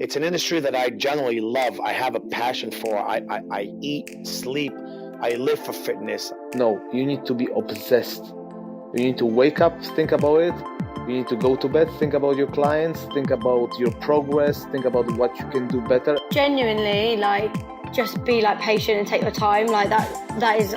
It's an industry that I generally love. I have a passion for. I eat, sleep, I live for fitness. No, you need to be obsessed. You need to wake up, think about it. You need to go to bed, think about your clients, think about your progress, think about what you can do better. Genuinely, just be patient and take your time. That is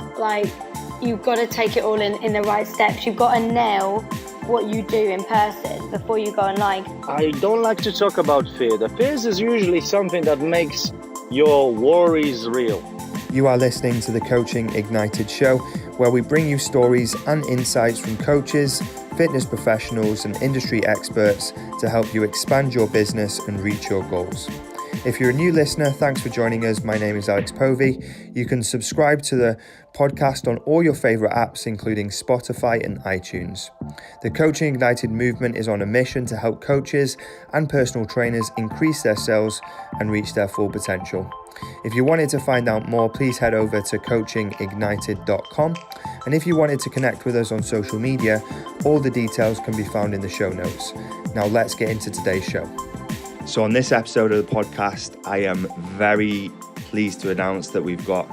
you've got to take it all in the right steps. You've got to nail what you do in person before you go online. I don't like to talk about fear. The fears is usually something that makes your worries real. You are listening to the Coaching Ignited show, where we bring you stories and insights from coaches, fitness professionals and industry experts to help you expand your business and reach your goals. If you're a new listener, thanks for joining us. My name is Alex Povey. You can subscribe to the podcast on all your favorite apps, including Spotify and iTunes. The Coaching Ignited movement is on a mission to help coaches and personal trainers increase their sales and reach their full potential. If you wanted to find out more, please head over to coachingignited.com. And if you wanted to connect with us on social media, all the details can be found in the show notes. Now let's get into today's show. So on this episode of the podcast, I am very pleased to announce that we've got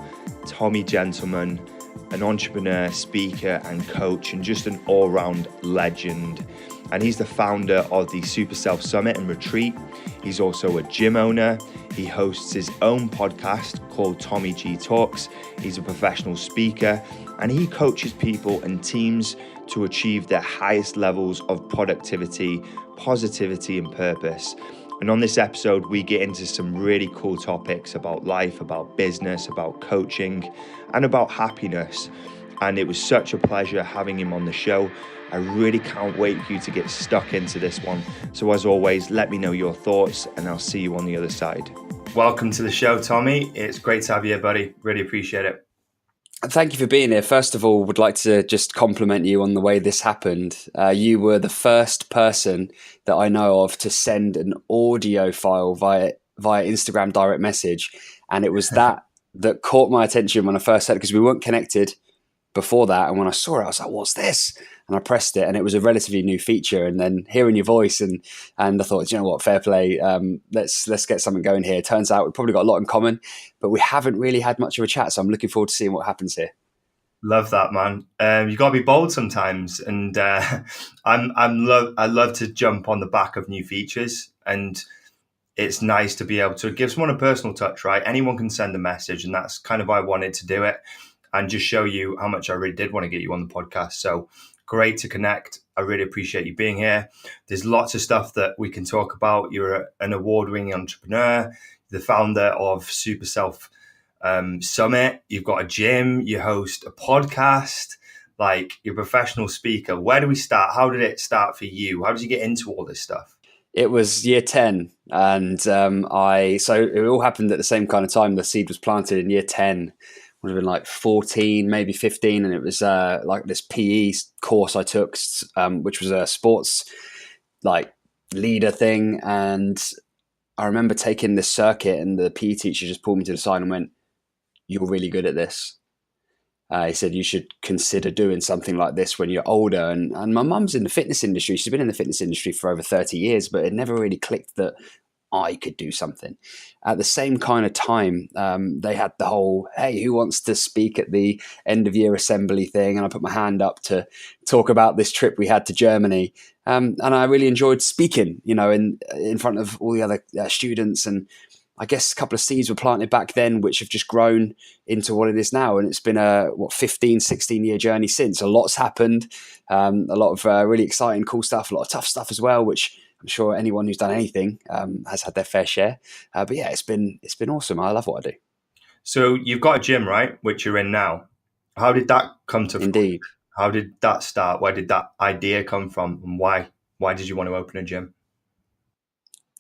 Tommy Gentleman, an entrepreneur, speaker and coach, and just an all-round legend. And he's the founder of the Super Self Summit and Retreat. He's also a gym owner. He hosts his own podcast called Tommy G Talks. He's a professional speaker and he coaches people and teams to achieve their highest levels of productivity, positivity and purpose. And on this episode, we get into some really cool topics about life, about business, about coaching, and about happiness. And it was such a pleasure having him on the show. I really can't wait for you to get stuck into this one. So as always, let me know your thoughts and I'll see you on the other side. Welcome to the show, Tommy. It's great to have you here, buddy. Really appreciate it. Thank you for being here. First of all, would like to just compliment you on the way this happened. You were the first person that I know of to send an audio file via Instagram direct message. And it was that caught my attention when I first heard it, because we weren't connected before that. And when I saw it, I was like, what's this? And I pressed it and it was a relatively new feature. And then hearing your voice and I thought, you know what, fair play. Let's get something going here. Turns out we've probably got a lot in common, but we haven't really had much of a chat. So I'm looking forward to seeing what happens here. Love that, man. You got to be bold sometimes. And I love to jump on the back of new features. And it's nice to be able to give someone a personal touch, right? Anyone can send a message. And that's kind of why I wanted to do it and just show you how much I really did want to get you on the podcast. So great to connect. I really appreciate you being here. There's lots of stuff that we can talk about. You're an award-winning entrepreneur, the founder of Super Self Summit. You've got a gym. You host a podcast. You're a professional speaker. Where do we start? How did it start for you? How did you get into all this stuff? It was year 10, and so it all happened at the same kind of time. The seed was planted in year 10. Would have been 14, maybe 15. And it was this PE course I took, which was a sports leader thing. And I remember taking this circuit and the PE teacher just pulled me to the side and went, "You're really good at this." He said, "You should consider doing something like this when you're older." And my mum's in the fitness industry. She's been in the fitness industry for over 30 years, but it never really clicked that I could do something. At the same kind of time, they had the whole, hey, who wants to speak at the end of year assembly thing? And I put my hand up to talk about this trip we had to Germany. And I really enjoyed speaking, in front of all the other students. And I guess a couple of seeds were planted back then, which have just grown into what it is now. And it's been a 15, 16 year journey since. A lot's happened, a lot of really exciting, cool stuff, a lot of tough stuff as well, which I'm sure anyone who's done anything has had their fair share. But yeah, it's been awesome. I love what I do. So you've got a gym, right, which you're in now. How did that come to? Indeed. How did that start? Where did that idea come from? And why did you want to open a gym?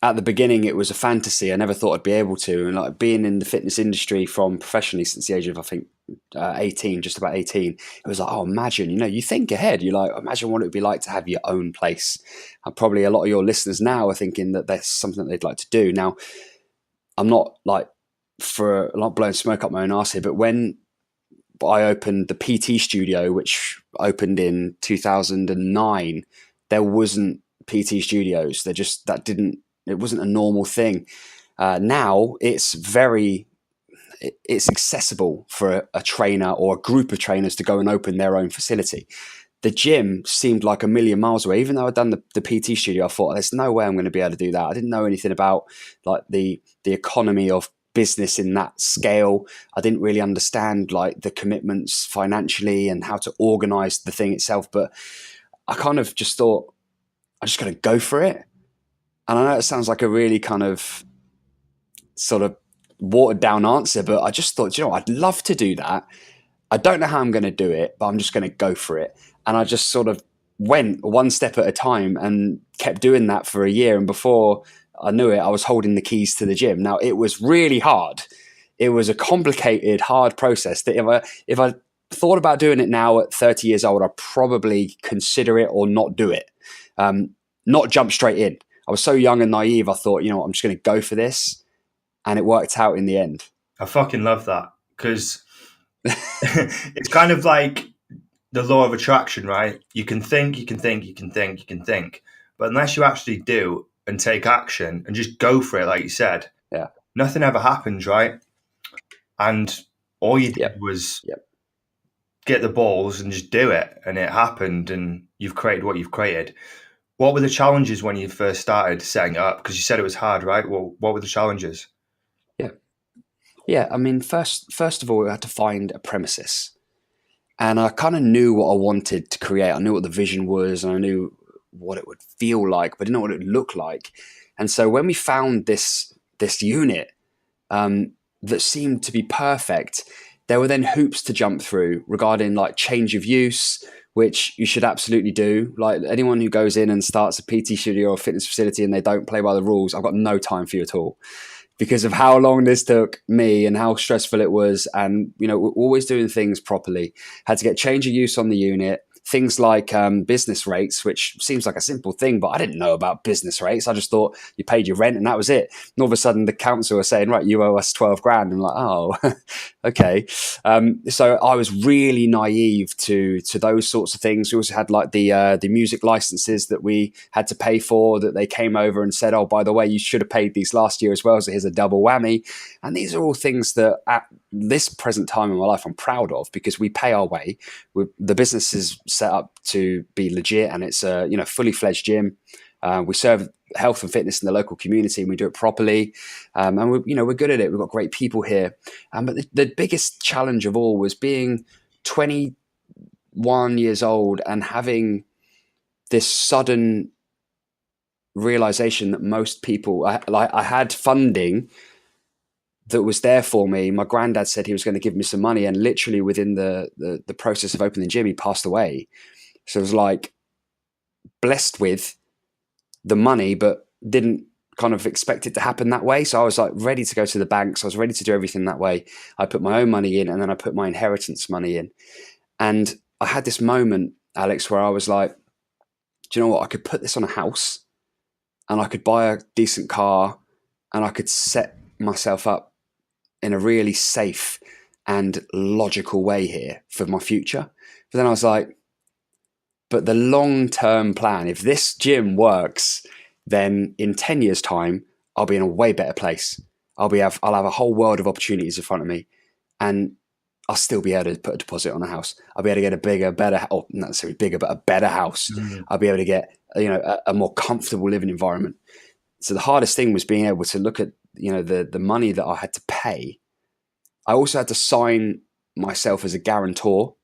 At the beginning, it was a fantasy. I never thought I'd be able to. And being in the fitness industry from professionally since the age of, I think, 18, just about 18, it was imagine, you think ahead. You're imagine what it would be like to have your own place. And probably a lot of your listeners now are thinking that that's something that they'd like to do. Now, I'm not blowing smoke up my own arse here, but when I opened the PT studio, which opened in 2009, there wasn't PT studios. That didn't a normal thing. Now it's accessible for a trainer or a group of trainers to go and open their own facility. The gym seemed like a million miles away. Even though I'd done the PT studio, I thought there's no way I'm going to be able to do that. I didn't know anything about like the economy of business in that scale. I didn't really understand like the commitments financially and how to organize the thing itself. But I kind of just thought, I'm just going to go for it. And I know it sounds like a really kind of sort of watered down answer, but I just thought, you know, I'd love to do that. I don't know how I'm going to do it, but I'm just going to go for it. And I just sort of went one step at a time and kept doing that for a year. And before I knew it, I was holding the keys to the gym. Now, it was really hard. It was a complicated, hard process that if I thought about doing it now at 30 years old, I'd probably consider it or not do it, not jump straight in. I was so young and naive. I thought, you know what, I'm just going to go for this. And it worked out in the end. I fucking love that, because it's kind of like the law of attraction, right? You can think, but unless you actually do and take action and just go for it, like you said, yeah, nothing ever happens, right? And all you did was get the balls and just do it, and it happened, and you've created what you've created. What were the challenges when you first started setting it up? Because you said it was hard, right? Well, what were the challenges? Yeah. I mean, first of all, we had to find a premises. And I kind of knew what I wanted to create. I knew what the vision was, and I knew what it would feel like, but I didn't know what it would look like. And so when we found this unit that seemed to be perfect, there were then hoops to jump through regarding like change of use, which you should absolutely do. Like anyone who goes in and starts a PT studio or fitness facility and they don't play by the rules, I've got no time for you at all, because of how long this took me and how stressful it was. And, you know, we're always doing things properly. Had to get change of use on the unit. Things like business rates, which seems like a simple thing, but I didn't know about business rates. I just thought you paid your rent and that was it. And all of a sudden the council was saying, right, you owe us 12 grand. I'm like, oh, okay. So I was really naive to those sorts of things. We also had like the music licenses that we had to pay for, that they came over and said, oh, by the way, you should have paid these last year as well. So here's a double whammy. And these are all things that at this present time in my life, I'm proud of, because we pay our way. The business is set up to be legit, and it's a fully fledged gym. We serve health and fitness in the local community, and we do it properly. And we're good at it. We've got great people here. But the biggest challenge of all was being 21 years old and having this sudden realization that most people, I had funding that was there for me. My granddad said he was going to give me some money, and literally within the process of opening the gym, he passed away. So it was like blessed with the money, but didn't kind of expect it to happen that way. So I was like ready to go to the banks. I was ready to do everything that way. I put my own money in, and then I put my inheritance money in. And I had this moment, Alex, where I was like, do you know what? I could put this on a house, and I could buy a decent car, and I could set myself up in a really safe and logical way here for my future. But then I was like, but the long-term plan, if this gym works, then in 10 years' time, I'll be in a way better place. I'll have a whole world of opportunities in front of me, and I'll still be able to put a deposit on a house. I'll be able to get a bigger, better, or not necessarily bigger, but a better house. Mm-hmm. I'll be able to get a more comfortable living environment. So the hardest thing was being able to look at the money that I had to pay. I also had to sign myself as a guarantor.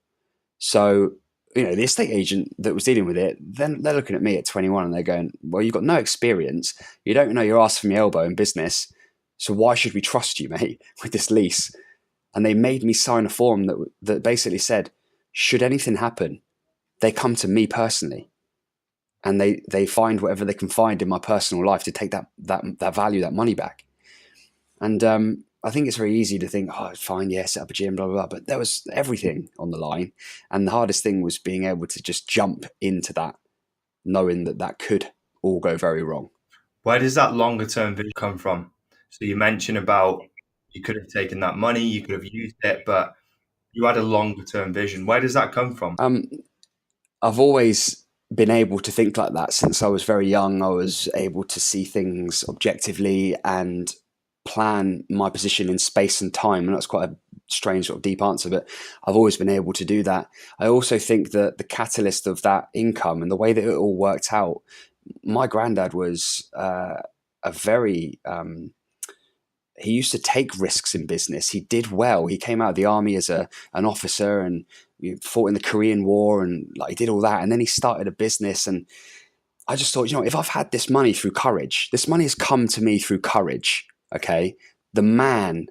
So, the estate agent that was dealing with it, then they're looking at me at 21 and they're going, well, you've got no experience. You don't know your ass from your elbow in business. So why should we trust you, mate, with this lease? And they made me sign a form that basically said, should anything happen, they come to me personally. And they find whatever they can find in my personal life to take that value, that money back. And I think it's very easy to think, oh, fine, yeah, set up a gym, blah, blah, blah. But there was everything on the line. And the hardest thing was being able to just jump into that, knowing that could all go very wrong. Where does that longer term vision come from? So you mentioned about you could have taken that money, you could have used it, but you had a longer term vision. Where does that come from? I've always been able to think like that since I was very young. I was able to see things objectively and plan my position in space and time. And that's quite a strange sort of deep answer, but I've always been able to do that. I also think that the catalyst of that income and the way that it all worked out, my granddad was a very he used to take risks in business. He did well. He came out of the army as an officer and fought in the Korean War, and like he did all that. And then he started a business. And I just thought, if I've had this money through courage, this money has come to me through courage. Okay, the man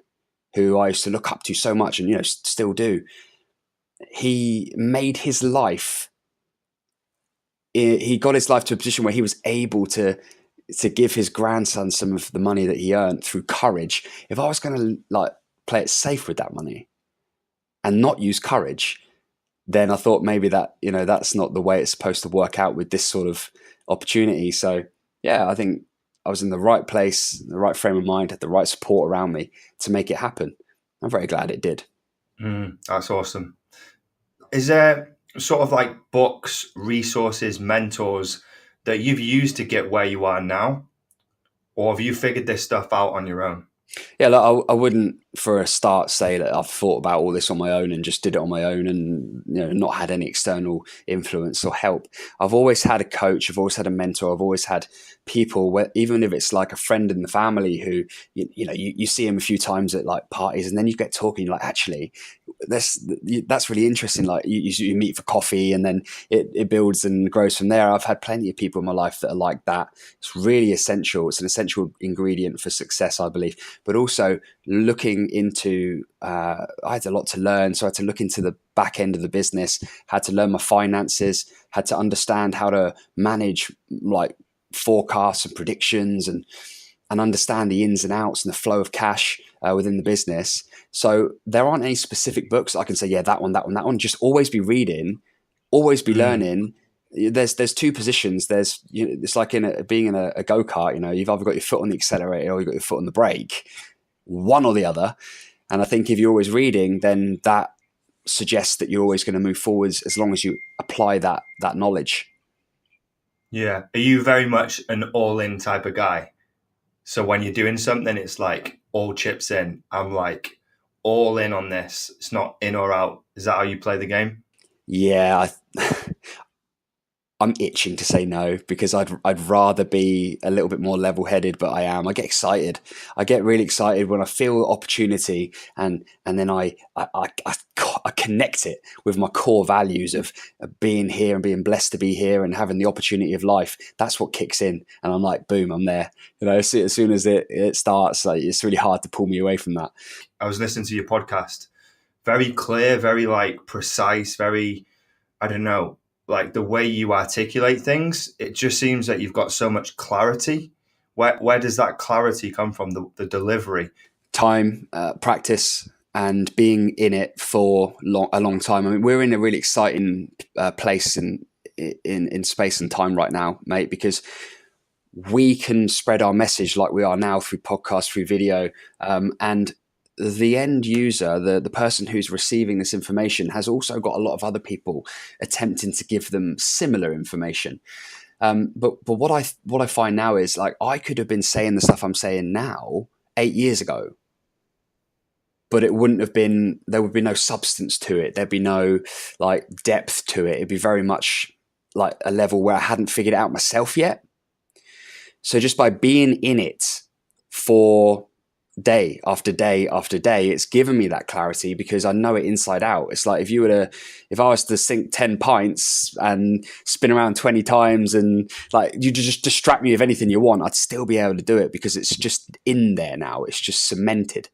who I used to look up to so much, and still do, he made his life. He got his life to a position where he was able to give his grandson some of the money that he earned through courage. If I was going to play it safe with that money and not use courage, then I thought maybe that, that's not the way it's supposed to work out with this sort of opportunity. So yeah, I think I was in the right place, the right frame of mind, had the right support around me to make it happen. I'm very glad it did. That's awesome. Is there sort of like books, resources, mentors that you've used to get where you are now? Or have you figured this stuff out on your own? Yeah, look, I wouldn't for a start say that I've thought about all this on my own and just did it on my own and not had any external influence or help. I've always had a coach, I've always had a mentor, I've always had people where, even if it's like a friend in the family who you see him a few times at like parties, and then you get talking, you're like, actually, that's really interesting. Like you meet for coffee, and then it builds and grows from there. I've had plenty of people in my life that are like that. It's really essential. It's an essential ingredient for success, I believe. But also looking into, I had a lot to learn. So I had to look into the back end of the business, had to learn my finances, had to understand how to manage like forecasts and predictions and understand the ins and outs and the flow of cash within the business. So there aren't any specific books I can say, yeah, that one. Just always be reading, always be learning. There's two positions. There's it's like being in a go-kart. You've either got your foot on the accelerator or you've got your foot on the brake, one or the other. And I think if you're always reading, then that suggests that you're always going to move forwards as long as you apply that knowledge. Yeah. Are you very much an all-in type of guy? So when you're doing something, it's like all chips in. I'm like all in on this. It's not in or out. Is that how you play the game? Yeah, I'm itching to say no because I'd rather be a little bit more level-headed, but I am. I get excited. I get really excited when I feel opportunity, and then I connect it with my core values of being here and being blessed to be here and having the opportunity of life. That's what kicks in, and I'm like, boom, I'm there. As soon as it starts, like, it's really hard to pull me away from that. I was listening to your podcast. Very clear, very like precise, very, I don't know, like the way you articulate things, it just seems that you've got so much clarity. Where does that clarity come from? The delivery? Time, practice, and being in it for a long time. I mean, we're in a really exciting place in space and time right now, mate, because we can spread our message like we are now through podcast, through video, and the end user, the person who's receiving this information, has also got a lot of other people attempting to give them similar information. But what I find now is, like, I could have been saying the stuff I'm saying now 8 years ago, but it wouldn't have been, there would be no substance to it. There'd be no like depth to it. It'd be very much like a level where I hadn't figured it out myself yet. So just by being in it for day after day after day, it's given me that clarity because I know it inside out. It's like if I was to sink 10 pints and spin around 20 times and like you just distract me with anything you want, I'd still be able to do it because it's just in there now. It's just cemented.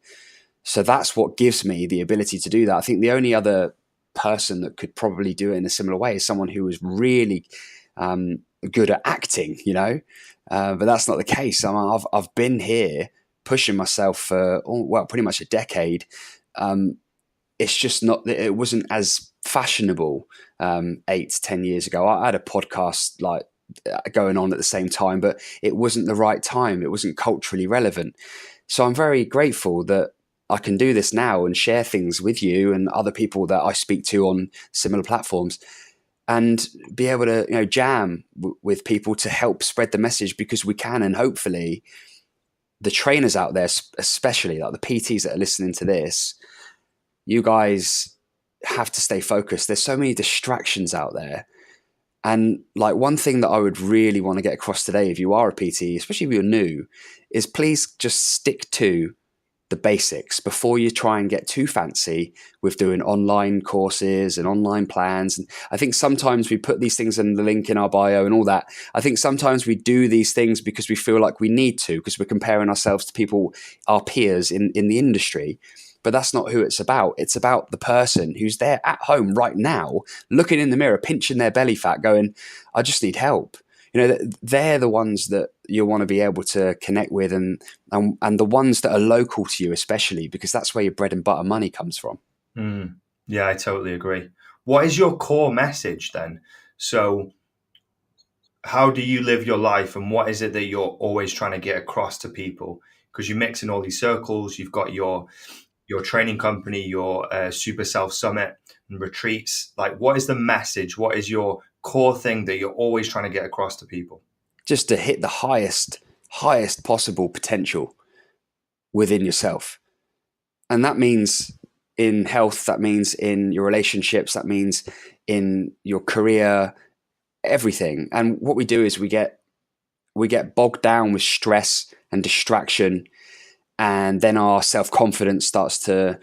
So that's what gives me the ability to do that. I think the only other person that could probably do it in a similar way is someone who was really good at acting, but that's not the case. I've been here pushing myself for pretty much a decade. It's just not that it wasn't as fashionable 8-10 years ago. I had a podcast like going on at the same time, but it wasn't the right time. It wasn't culturally relevant. So I'm very grateful that I can do this now and share things with you and other people that I speak to on similar platforms. and be able to, jam with people to help spread the message, because we can. And hopefully the trainers out there, especially like the PTs that are listening to this, you guys have to stay focused. There's so many distractions out there. And like, one thing that I would really want to get across today, if you are a PT, especially if you're new, is please just stick to the basics before you try and get too fancy with doing online courses and online plans. And I think sometimes we put these things in the link in our bio and all that. I think sometimes we do these things because we feel like we need to, because we're comparing ourselves to people, our peers in the industry. But that's not who it's about. It's about the person who's there at home right now, looking in the mirror, pinching their belly fat, going, I just need help. They're the ones that you want to be able to connect with, and the ones that are local to you, especially, because that's where your bread and butter money comes from. Yeah, I totally agree. What is your core message then? So how do you live your life, and what is it that you're always trying to get across to people? Because you mix in all these circles. You've got your training company, your Super Self Summit and retreats. Like, what is the message? What is your core thing that you're always trying to get across to people? Just to hit the highest possible potential within yourself. And that means in health, that means in your relationships, that means in your career, everything. And what we do is we get bogged down with stress and distraction, and then our self-confidence starts to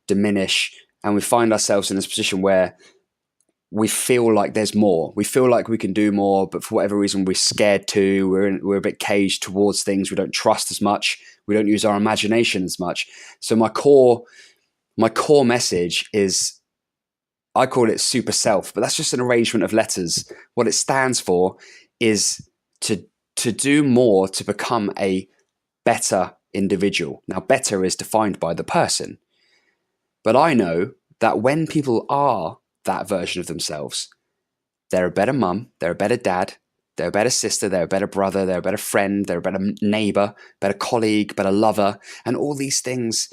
diminish, and we find ourselves in this position where we feel like there's more. We feel like we can do more, but for whatever reason, we're scared to. We're a bit caged towards things. We don't trust as much. We don't use our imagination as much. So my core message is, I call it Super Self, but that's just an arrangement of letters. What it stands for is to do more, to become a better individual. Now, better is defined by the person, but I know that when people are that version of themselves, they're a better mum, they're a better dad, they're a better sister, they're a better brother, they're a better friend, they're a better neighbor, better colleague, better lover, and all these things,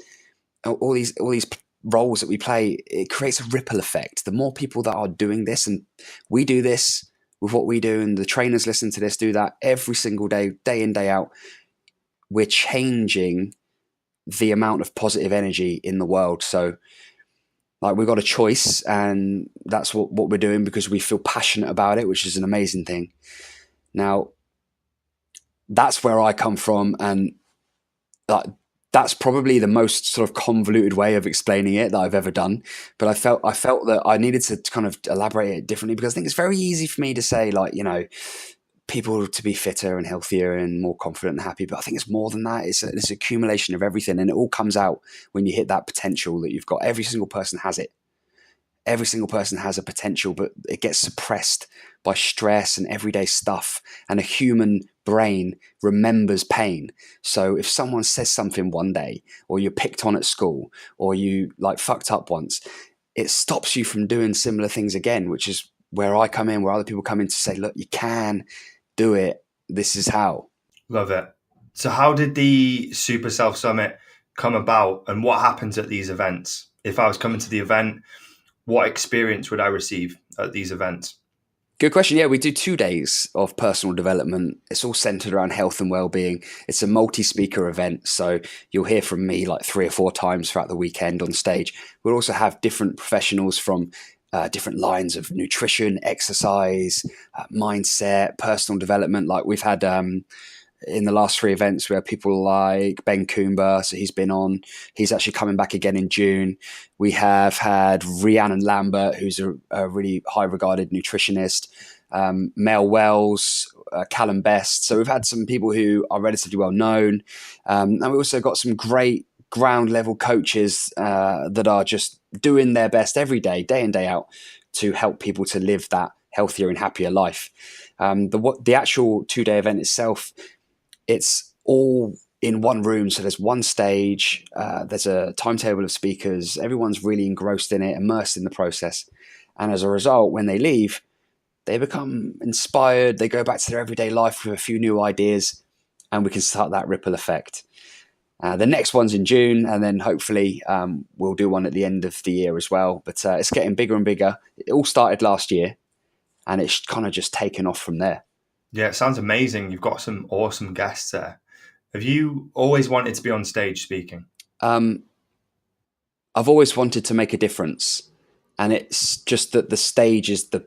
all these roles that we play, it creates a ripple effect. The more people that are doing this, and we do this with what we do, and the trainers listen to this, do that every single day, day in, day out, we're changing the amount of positive energy in the world. So like, we've got a choice, and that's what we're doing, because we feel passionate about it, which is an amazing thing. Now, that's where I come from, and that's probably the most sort of convoluted way of explaining it that I've ever done. But I felt that I needed to kind of elaborate it differently, because I think it's very easy for me to say, like, people to be fitter and healthier and more confident and happy. But I think it's more than that. It's this accumulation of everything, and it all comes out when you hit that potential that you've got. Every single person has it. Every single person has a potential, but it gets suppressed by stress and everyday stuff. And a human brain remembers pain. So if someone says something one day, or you're picked on at school, or you like fucked up once, it stops you from doing similar things again, which is where I come in, where other people come in to say, look, you can do it. This is how. Love it. So how did the Super Self Summit come about, and what happens at these events? If I was coming to the event, what experience would I receive at these events? Good question. Yeah, we do 2 days of personal development. It's all centered around health and well-being. It's a multi-speaker event, so you'll hear from me like 3 or 4 times throughout the weekend on stage. We'll also have different professionals from different lines of nutrition, exercise, mindset, personal development. Like, we've had in the last 3 events, where people like Ben Coomber, so he's actually coming back again in June. We have had Rhiannon Lambert, who's a really high regarded nutritionist, Mel Wells, Callum Best. So we've had some people who are relatively well known. And we also got some great ground level coaches that are just doing their best every day, day in, day out, to help people to live that healthier and happier life. The actual 2-day event itself, it's all in one room. So there's one stage, there's a timetable of speakers. Everyone's really engrossed in it, immersed in the process. And as a result, when they leave, they become inspired. They go back to their everyday life with a few new ideas, and we can start that ripple effect. The next one's in June, and then hopefully we'll do one at the end of the year as well. But it's getting bigger and bigger. It all started last year. and it's kind of just taken off from there. Yeah, it sounds amazing. You've got some awesome guests there. Have you always wanted to be on stage speaking? I've always wanted to make a difference, and it's just that the stage is the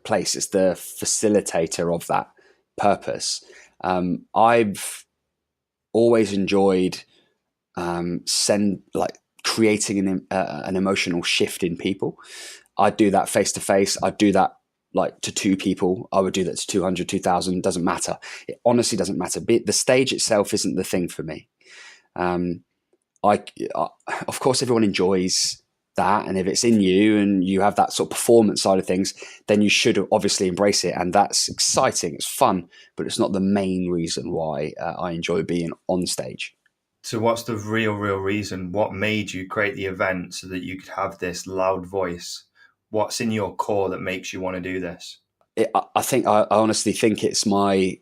place, it's the facilitator of that purpose. I've always enjoyed creating an emotional shift in people. I'd do that face to face. I'd do that like to two people. I would do that to 200, 2,000. Doesn't matter. It honestly doesn't matter. The stage itself isn't the thing for me. Of course, everyone enjoys that, and if it's in you and you have that sort of performance side of things, then you should obviously embrace it, and that's exciting. It's fun, but it's not the main reason why I enjoy being on stage. So what's the real reason? What made you create the event so that you could have this loud voice? What's in your core that makes you want to do this? I honestly think it's my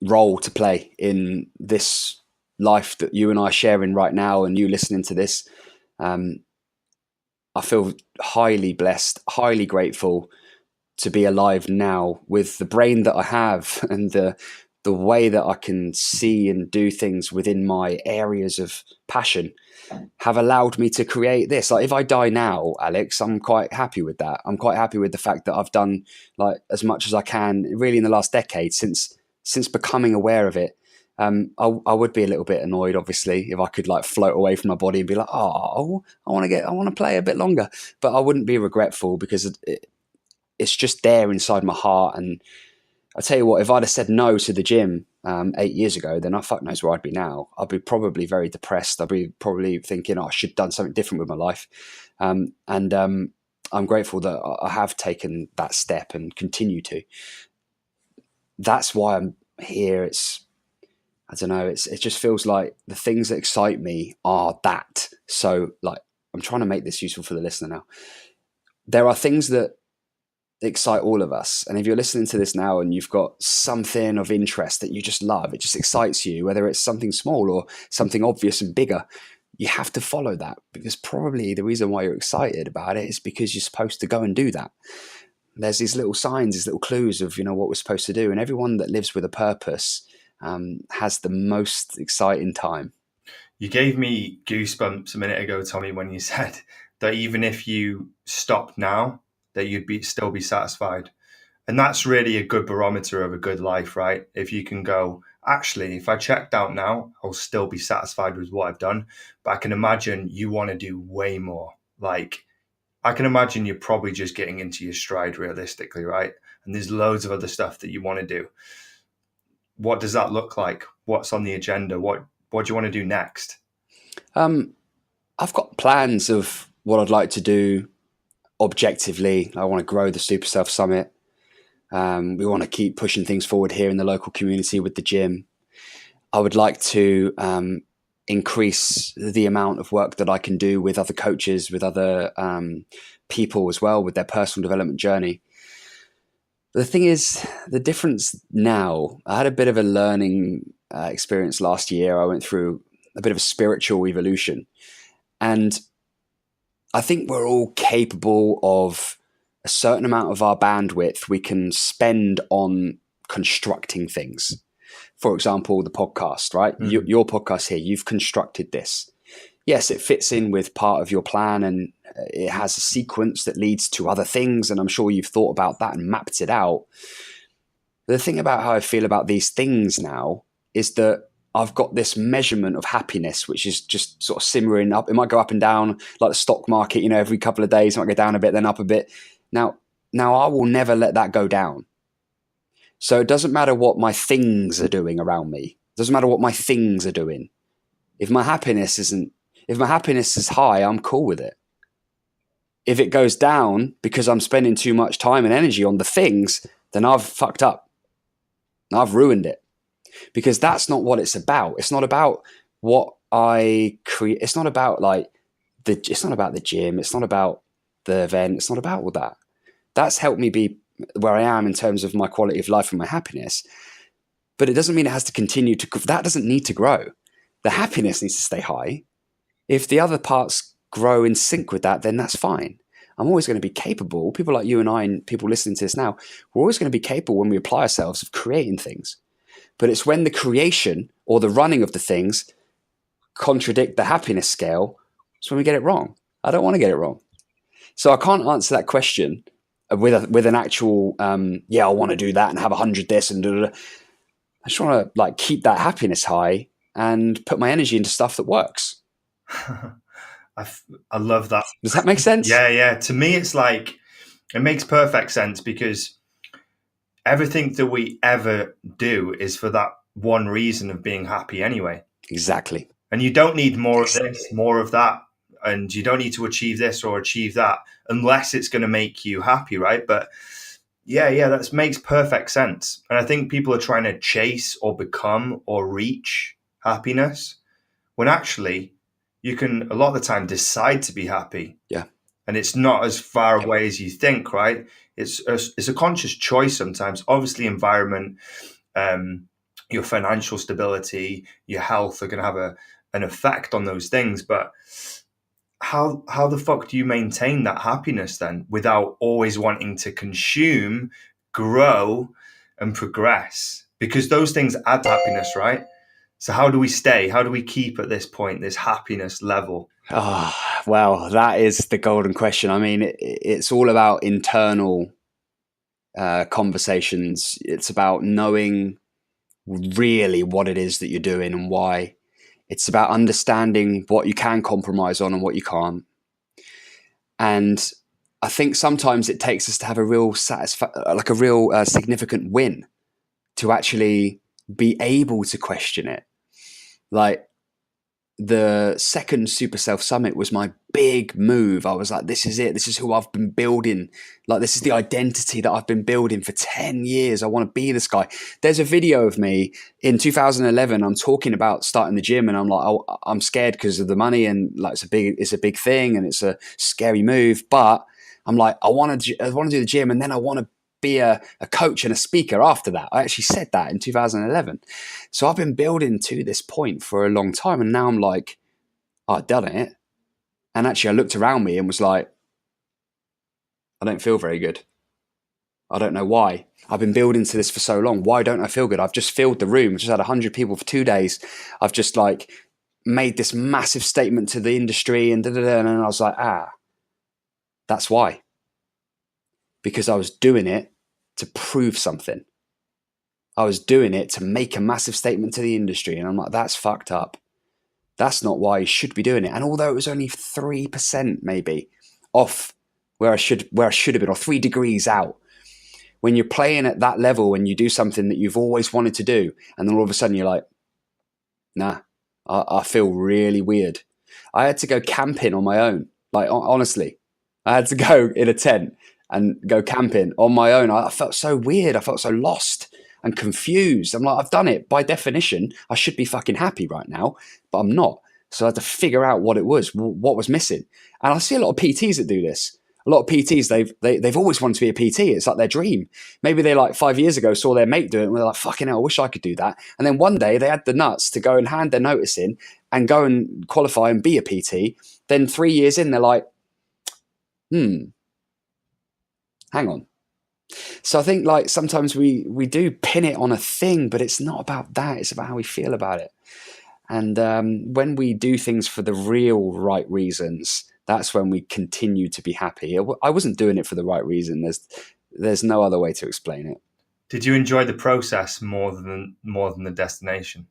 role to play in this life that you and I are sharing right now, and you listening to this. I feel highly blessed, highly grateful to be alive now with the brain that I have and the way that I can see and do things within my areas of passion have allowed me to create this. Like if I die now, Alex, I'm quite happy with that. I'm quite happy with the fact that I've done like as much as I can really in the last decade since becoming aware of it. I would be a little bit annoyed, obviously, if I could like float away from my body and be like, oh, I want to play a bit longer, but I wouldn't be regretful because it's just there inside my heart. And I tell you what, if I'd have said no to the gym 8 years ago, then I fuck knows where I'd be now. I'd be probably very depressed. I'd be probably thinking, I should have done something different with my life. I'm grateful that I have taken that step and continue to. That's why I'm here. I don't know. It just feels like the things that excite me are that. So like, I'm trying to make this useful for the listener now. There are things that excite all of us. And if you're listening to this now and you've got something of interest that you just love, it just excites you, whether it's something small or something obvious and bigger, you have to follow that, because probably the reason why you're excited about it is because you're supposed to go and do that. There's these little signs, these little clues of, what we're supposed to do. And everyone that lives with a purpose has the most exciting time. You gave me goosebumps a minute ago, Tommy, when you said that even if you stopped now, that you'd still be satisfied. And that's really a good barometer of a good life, right? If you can go, actually, if I checked out now, I'll still be satisfied with what I've done. But I can imagine you want to do way more. Like, I can imagine you're probably just getting into your stride realistically, right? And there's loads of other stuff that you want to do. What does that look like? What's on the agenda? What do you want to do next? I've got plans of what I'd like to do objectively. I want to grow the Super Self Summit. We want to keep pushing things forward here in the local community with the gym. I would like to increase the amount of work that I can do with other coaches, with other people as well, with their personal development journey. The thing is, the difference now, I had a bit of a learning experience last year. I went through a bit of a spiritual evolution. And I think we're all capable of a certain amount of our bandwidth we can spend on constructing things. For example, the podcast, right? Mm-hmm. Your podcast here, you've constructed this. Yes, it fits in with part of your plan and it has a sequence that leads to other things. And I'm sure you've thought about that and mapped it out. The thing about how I feel about these things now is that I've got this measurement of happiness, which is just sort of simmering up. It might go up and down like the stock market, every couple of days, it might go down a bit, then up a bit. Now I will never let that go down. So it doesn't matter what my things are doing around me. It doesn't matter what my things are doing. If my happiness is high, I'm cool with it. If it goes down because I'm spending too much time and energy on the things, then I've fucked up. I've ruined it. Because that's not what it's about. It's not about what I create. It's not about it's not about the gym. It's not about the event. It's not about all that. That's helped me be where I am in terms of my quality of life and my happiness. But it doesn't mean it has to continue that doesn't need to grow. The happiness needs to stay high. If the other parts grow in sync with that, then that's fine. I'm always going to be capable. People like you and I and people listening to this now, we're always going to be capable when we apply ourselves of creating things. But it's when the creation or the running of the things contradict the happiness scale, it's when we get it wrong. I don't want to get it wrong. So I can't answer that question with an actual, I want to do that and have 100 this and I just want to like keep that happiness high and put my energy into stuff that works. I love that. Does that make sense? Yeah. To me, it's like, it makes perfect sense because everything that we ever do is for that one reason of being happy anyway. Exactly. And you don't need more of this, more of that. And you don't need to achieve this or achieve that unless it's going to make you happy, right? But yeah, that makes perfect sense. And I think people are trying to chase or become or reach happiness when actually you can a lot of the time decide to be happy. Yeah. And it's not as far away as you think, right? It's a conscious choice sometimes. Obviously, environment, your financial stability, your health are going to have an effect on those things. But how the fuck do you maintain that happiness then without always wanting to consume, grow, and progress? Because those things add to happiness, right? So how do we stay? How do we keep at this point, this happiness level? Oh, well, that is the golden question. I mean, it's all about internal conversations. It's about knowing really what it is that you're doing and why. It's about understanding what you can compromise on and what you can't. And I think sometimes it takes us to have a real significant win to actually be able to question it. Like the second Super Self Summit was my big move. I was like, this is it. This is who I've been building. Like, this is the identity that I've been building for 10 years. I want to be this guy. There's a video of me in 2011. I'm talking about starting the gym and I'm like, oh, I'm scared because of the money and like it's a big thing and it's a scary move. But I'm like, I want to do the gym and then I want to be a coach and a speaker after that. I actually said that in 2011. So I've been building to this point for a long time. And now I'm like, I've done it. And actually I looked around me and was like, I don't feel very good. I don't know why. I've been building to this for so long. Why don't I feel good? I've just filled the room. I've just had 100 people for 2 days. I've just like made this massive statement to the industry and and then I was like, that's why. Because I was doing it to prove something. I was doing it to make a massive statement to the industry. And I'm like, that's fucked up. That's not why you should be doing it. And although it was only 3% maybe off where I should have been, or 3 degrees out, when you're playing at that level and you do something that you've always wanted to do, and then all of a sudden you're like, nah, I feel really weird. I had to go camping on my own. Like, honestly, I had to go in a tent and go camping on my own. I felt so weird. I felt so lost and confused. I'm like, I've done it. By definition, I should be fucking happy right now, but I'm not. So I had to figure out what it was, what was missing. And I see a lot of PTs that do this. A lot of PTs, they've always wanted to be a PT. It's like their dream. Maybe they like 5 years ago saw their mate do it and they're like, fucking hell, I wish I could do that. And then one day they had the nuts to go and hand their notice in and go and qualify and be a PT. Then 3 years in, they're like, hang on. So I think like sometimes we do pin it on a thing, but it's not about that. It's about how we feel about it. And when we do things for the real right reasons, that's when we continue to be happy. I wasn't doing it for the right reason. There's no other way to explain it. Did you enjoy the process more than the destination?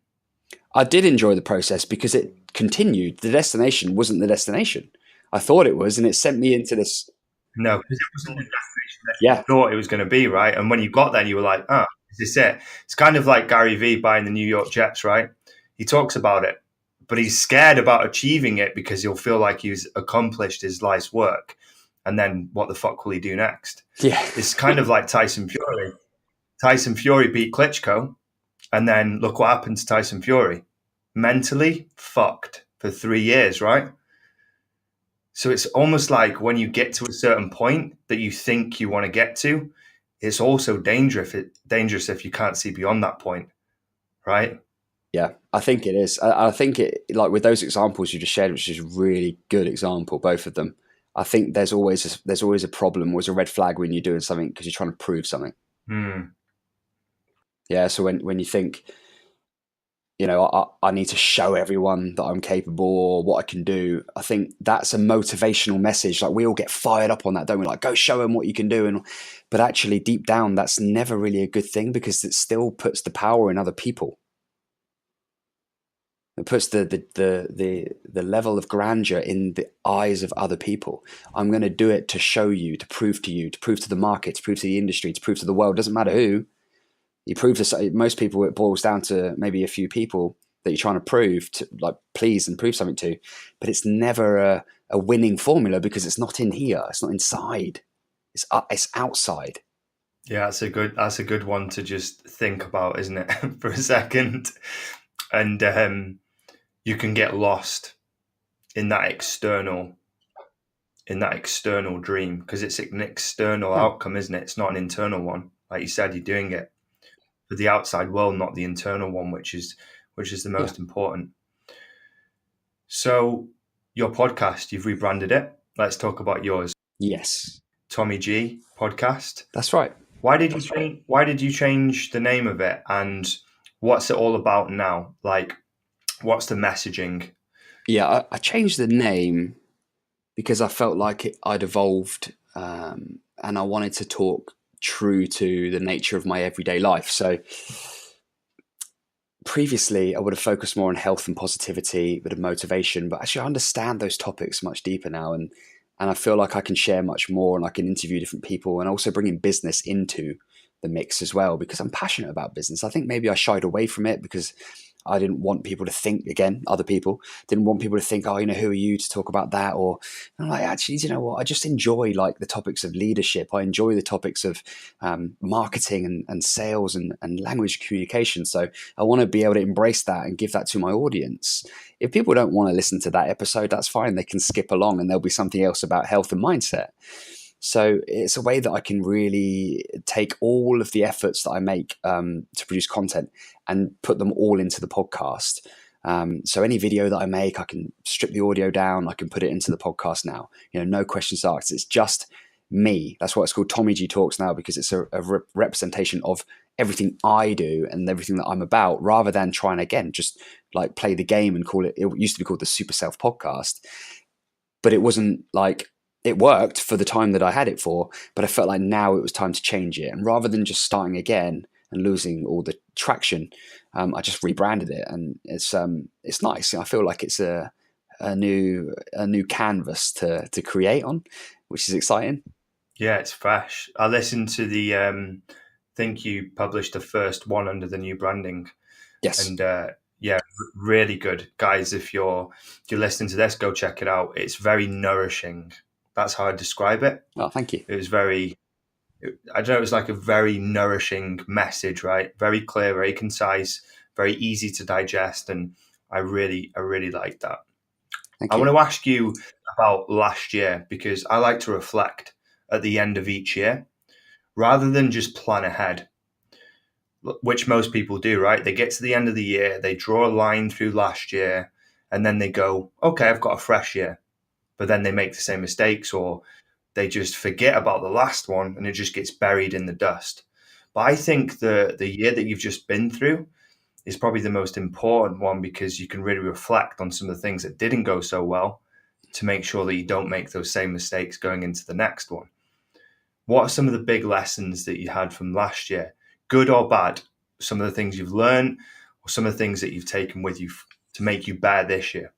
I did enjoy the process because it continued. The destination wasn't the destination. I thought it was, and it sent me into this. No, because it wasn't the destination that you thought it was going to be, right? And when you got there, you were like, is this it? It's kind of like Gary Vee buying the New York Jets, right? He talks about it, but he's scared about achieving it because he'll feel like he's accomplished his life's work. And then what the fuck will he do next? Yeah. It's kind of like Tyson Fury. Tyson Fury beat Klitschko, and then look what happened to Tyson Fury. Mentally fucked for 3 years, right? So it's almost like when you get to a certain point that you think you want to get to, it's also dangerous if you can't see beyond that point, right? Yeah, I think it is. I think it, like with those examples you just shared, which is a really good example, both of them. I think there's always a problem, always a red flag when you're doing something because you're trying to prove something. Yeah. So when you think, I need to show everyone that I'm capable or what I can do, I think that's a motivational message. Like we all get fired up on that, don't we? Like, go show them what you can do. But actually deep down, that's never really a good thing because it still puts the power in other people. It puts the level of grandeur in the eyes of other people. I'm going to do it to show you, to prove to the market, to prove to the industry, to prove to the world. Doesn't matter who. You prove to most people, it boils down to maybe a few people that you're trying to prove to, like, please and prove something to. But it's never a winning formula because it's not in here. It's not inside. It's outside. Yeah, that's a good one to just think about, isn't it, for a second? And you can get lost in that external dream because it's an external outcome, isn't it? It's not an internal one. Like you said, you're doing it for the outside world, not the internal one, which is the most important. So your podcast, you've rebranded it. Let's talk about yours. Yes. Tommy G podcast. That's right. Why did you change the name of it, and what's it all about now? Like, what's the messaging? Yeah, I changed the name because I felt like I'd evolved, and I wanted to talk true to the nature of my everyday life. So previously I would have focused more on health and positivity, a bit of motivation, but actually I understand those topics much deeper now, and I feel like I can share much more and I can interview different people and also bring in business into the mix as well because I'm passionate about business. I think maybe I shied away from it because I didn't want people to think, again, other people didn't want people to think, oh, who are you to talk about that? Or I'm like, actually, you know what? I just enjoy like the topics of leadership. I enjoy the topics of marketing and sales and language communication. So I want to be able to embrace that and give that to my audience. If people don't want to listen to that episode, that's fine. They can skip along and there'll be something else about health and mindset. So it's a way that I can really take all of the efforts that I make to produce content and put them all into the podcast. So any video that I make, I can strip the audio down. I can put it into the podcast now. No questions asked. It's just me. That's why it's called Tommy G Talks now, because it's a representation of everything I do and everything that I'm about, rather than trying, again, just like play the game and call it. It used to be called the Super Self Podcast, but it wasn't like. It worked for the time that I had it for, but I felt like now it was time to change it. And rather than just starting again and losing all the traction, I just rebranded it, and it's nice. I feel like it's a new canvas to create on, which is exciting. Yeah, it's fresh. I listened to the. I think you published the first one under the new branding. Yes, and yeah, really good, guys. If you're listening to this, go check it out. It's very nourishing. That's how I describe it. Oh, thank you. It was I don't know, it was like a very nourishing message, right? Very clear, very concise, very easy to digest. And I really like that. I want to ask you about last year, because I like to reflect at the end of each year rather than just plan ahead, which most people do, right? They get to the end of the year, they draw a line through last year, and then they go, okay, I've got a fresh year. But then they make the same mistakes, or they just forget about the last one and it just gets buried in the dust. But I think the year that you've just been through is probably the most important one, because you can really reflect on some of the things that didn't go so well to make sure that you don't make those same mistakes going into the next one. What are some of the big lessons that you had from last year, good or bad? Some of the things you've learned, or some of the things that you've taken with you to make you better this year?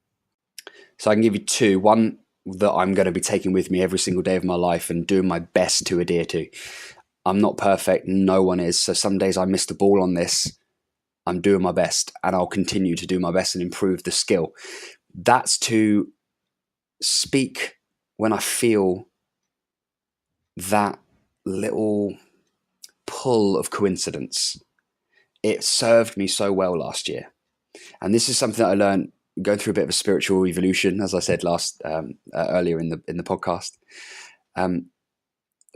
So I can give you two. One that I'm going to be taking with me every single day of my life and doing my best to adhere to. I'm not perfect. No one is. So some days I miss the ball on this. I'm doing my best, and I'll continue to do my best and improve the skill. That's to speak when I feel that little pull of coincidence. It served me so well last year. And this is something that I learned going through a bit of a spiritual evolution, as I said earlier in the podcast.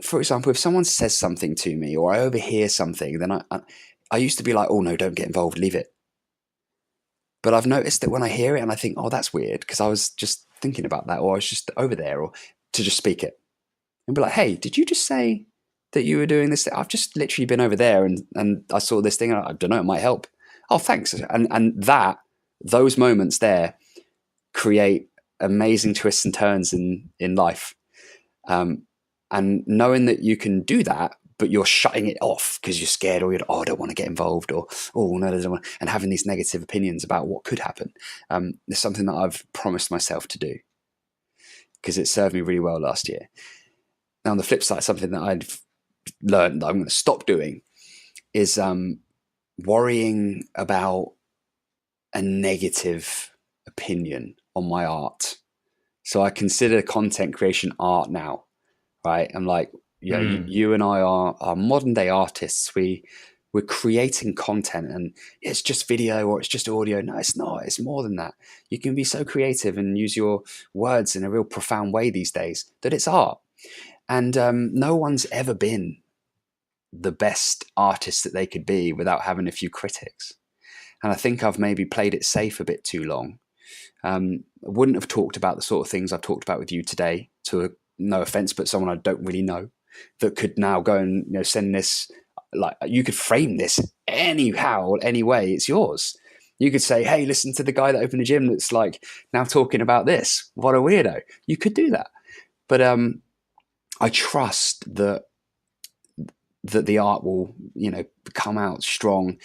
For example, if someone says something to me or I overhear something, then I used to be like, oh no, don't get involved, leave it. But I've noticed that when I hear it and I think, oh, that's weird, because I was just thinking about that, or I was just over there, or to just speak it and be like, hey, did you just say that you were doing this thing? I've just literally been over there and I saw this thing and I don't know, it might help. Oh, thanks. And those moments there create amazing twists and turns in life. And knowing that you can do that, but you're shutting it off because you're scared, or I don't want to get involved, or no, I don't want, and having these negative opinions about what could happen. It's something that I've promised myself to do because it served me really well last year. Now, on the flip side, something that I've learned that I'm going to stop doing is worrying about a negative opinion on my art. So I consider content creation art now, right? I'm like, you and I are modern day artists. We're creating content, and it's just video or it's just audio. No, it's not. It's more than that. You can be so creative and use your words in a real profound way these days that it's art. And no one's ever been the best artist that they could be without having a few critics. And I think I've maybe played it safe a bit too long. I wouldn't have talked about the sort of things I've talked about with you today, no offense, but someone I don't really know that could now go and send this, like, you could frame this anyhow, any way, it's yours. You could say, hey, listen to the guy that opened the gym that's like now talking about this. What a weirdo. You could do that. But I trust that the art will, come out stronger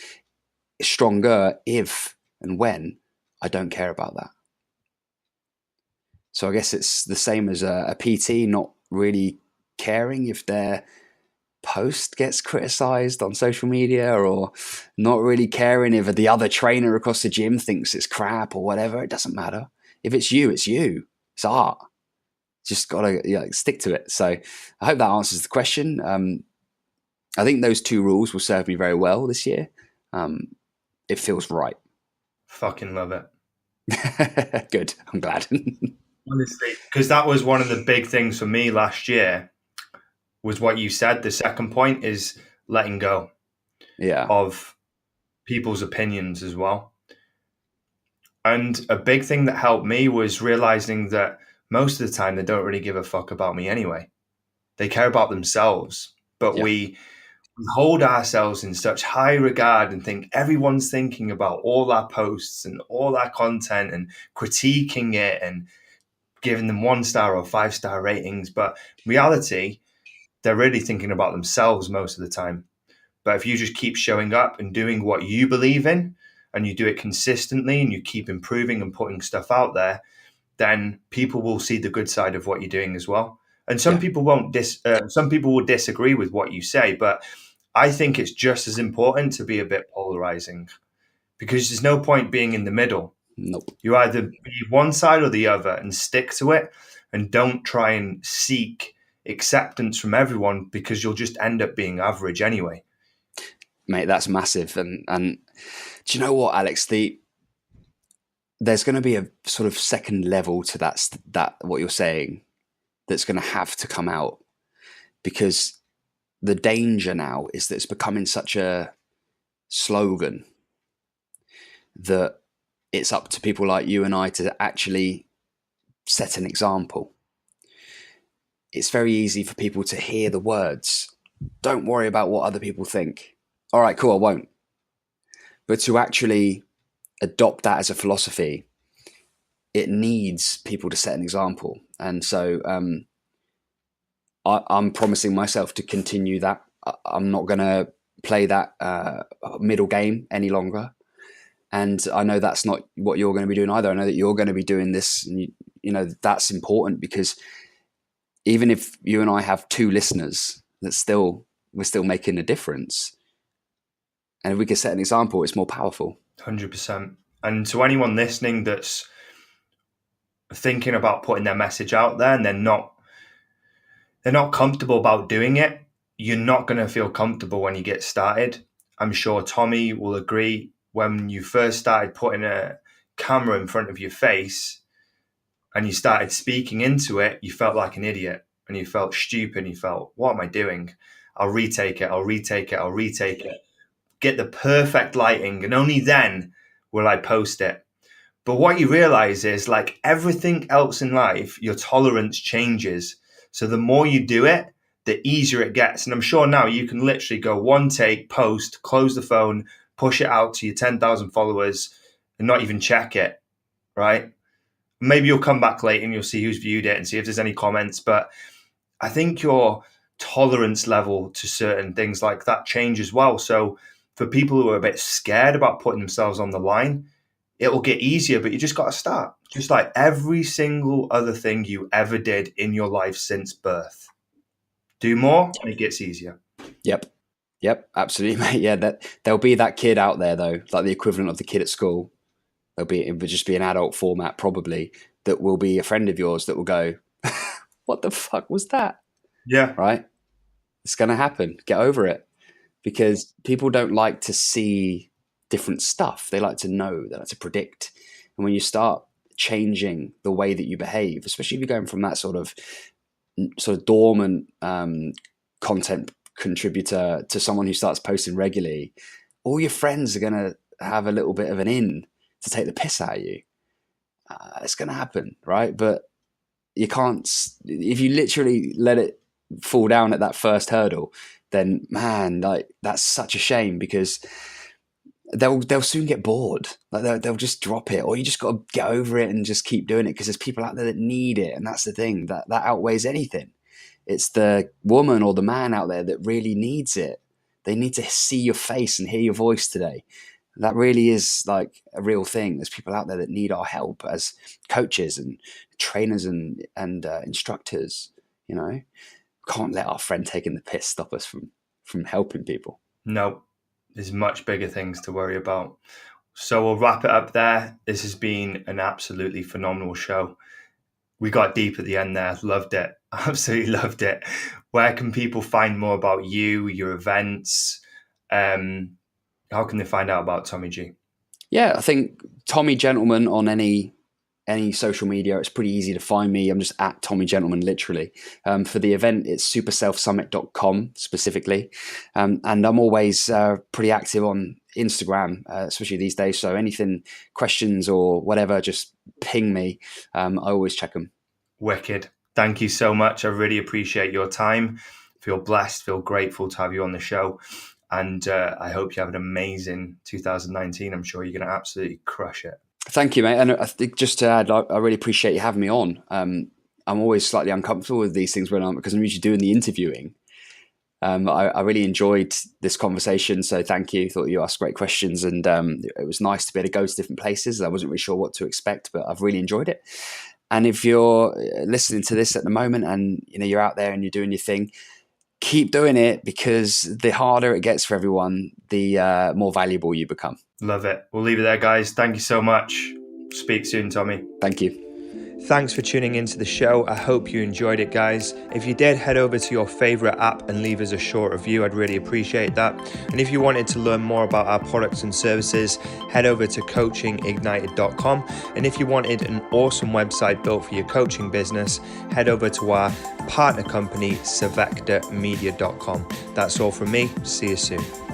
if and when I don't care about that. So I guess it's the same as a PT not really caring if their post gets criticized on social media, or not really caring if the other trainer across the gym thinks it's crap or whatever. It doesn't matter. If it's you, it's you. It's art. Just got to stick to it. So I hope that answers the question. I think those two rules will serve me very well this year. It feels right. Fucking love it. Good. I'm glad. Honestly, because that was one of the big things for me last year, was what you said. The second point is letting go of people's opinions as well. And a big thing that helped me was realizing that most of the time they don't really give a fuck about me anyway. They care about themselves. But we hold ourselves in such high regard and think everyone's thinking about all our posts and all our content and critiquing it and giving them 1-star or 5-star ratings. But reality, they're really thinking about themselves most of the time. But if you just keep showing up and doing what you believe in, and you do it consistently, and you keep improving and putting stuff out there, then people will see the good side of what you're doing as well. And some people won't some people will disagree with what you say, but I think it's just as important to be a bit polarizing, because there's no point being in the middle. Nope. You either be one side or the other and stick to it, and don't try and seek acceptance from everyone, because you'll just end up being average anyway. Mate, that's massive. And do you know what, Alex? There's going to be a sort of second level to that what you're saying that's going to have to come out, because the danger now is that it's becoming such a slogan that it's up to people like you and I to actually set an example. It's very easy for people to hear the words, don't worry about what other people think. All right, cool, I won't. But to actually adopt that as a philosophy, it needs people to set an example. And so I'm promising myself to continue that. I'm not going to play that middle game any longer. And I know that's not what you're going to be doing either. I know that you're going to be doing this. And that's important, because even if you and I have 2 listeners, we're still making a difference. And if we can set an example, it's more powerful. 100%. And to anyone listening that's thinking about putting their message out there and they're not comfortable about doing it, you're not going to feel comfortable when you get started. I'm sure Tommy will agree. When you first started putting a camera in front of your face and you started speaking into it, you felt like an idiot and you felt stupid. You felt, what am I doing? I'll retake it. Get the perfect lighting, and only then will I post it. But what you realize is, like everything else in life, your tolerance changes So the more you do it, the easier it gets. And I'm sure now you can literally go one take, post, close the phone, push it out to your 10,000 followers and not even check it, right? Maybe you'll come back later and you'll see who's viewed it and see if there's any comments. But I think your tolerance level to certain things like that change as well. So for people who are a bit scared about putting themselves on the line, it will get easier, but you just got to start. Just like every single other thing you ever did in your life since birth. Do more and it gets easier. Yep, absolutely, mate. Yeah, there'll be that kid out there though, like the equivalent of the kid at school. It would just be an adult format probably, that will be a friend of yours that will go, what the fuck was that? Yeah. Right? It's going to happen. Get over it. Because people don't like to see different stuff. They like to know, they like to predict. And when you start changing the way that you behave, especially if you're going from that sort of dormant content contributor to someone who starts posting regularly, all your friends are going to have a little bit of an in to take the piss out of you. It's going to happen, right? But you can't, if you literally let it fall down at that first hurdle, then man, like that's such a shame, because they'll soon get bored. Like they'll just drop it, or you just got to get over it and just keep doing it, because there's people out there that need it, and that's the thing that outweighs anything. It's the woman or the man out there that really needs it. They need to see your face and hear your voice today. That really is like a real thing. There's people out there that need our help as coaches and trainers and instructors. You know, can't let our friend taking the piss stop us from helping people. No, there's much bigger things to worry about. So we'll wrap it up there. This has been an absolutely phenomenal show. We got deep at the end there. Loved it. Absolutely loved it. Where can people find more about you, your events? How can they find out about Tommy G? Yeah, I think Tommy Gentleman on any social media. It's pretty easy to find me. I'm just at Tommy Gentleman, literally. For the event, it's superselfsummit.com specifically. And I'm always pretty active on Instagram, especially these days. So anything, questions or whatever, just ping me. I always check them. Wicked. Thank you so much. I really appreciate your time. Feel blessed, feel grateful to have you on the show. And I hope you have an amazing 2019. I'm sure you're going to absolutely crush it. Thank you, mate. And I think just to add, I really appreciate you having me on. I'm always slightly uncomfortable with these things because I'm usually doing the interviewing. I really enjoyed this conversation, so thank you. Thought you asked great questions, and it was nice to be able to go to different places. I wasn't really sure what to expect, but I've really enjoyed it. And if you're listening to this at the moment and you're out there and you're doing your thing, keep doing it, because the harder it gets for everyone, the more valuable you become. Love it. We'll leave it there, guys. Thank you so much. Speak soon, Tommy. Thank you. Thanks for tuning into the show. I hope you enjoyed it, guys. If you did, head over to your favorite app and leave us a short review. I'd really appreciate that. And if you wanted to learn more about our products and services, head over to coachingignited.com. And if you wanted an awesome website built for your coaching business, head over to our partner company, savectormedia.com. That's all from me. See you soon.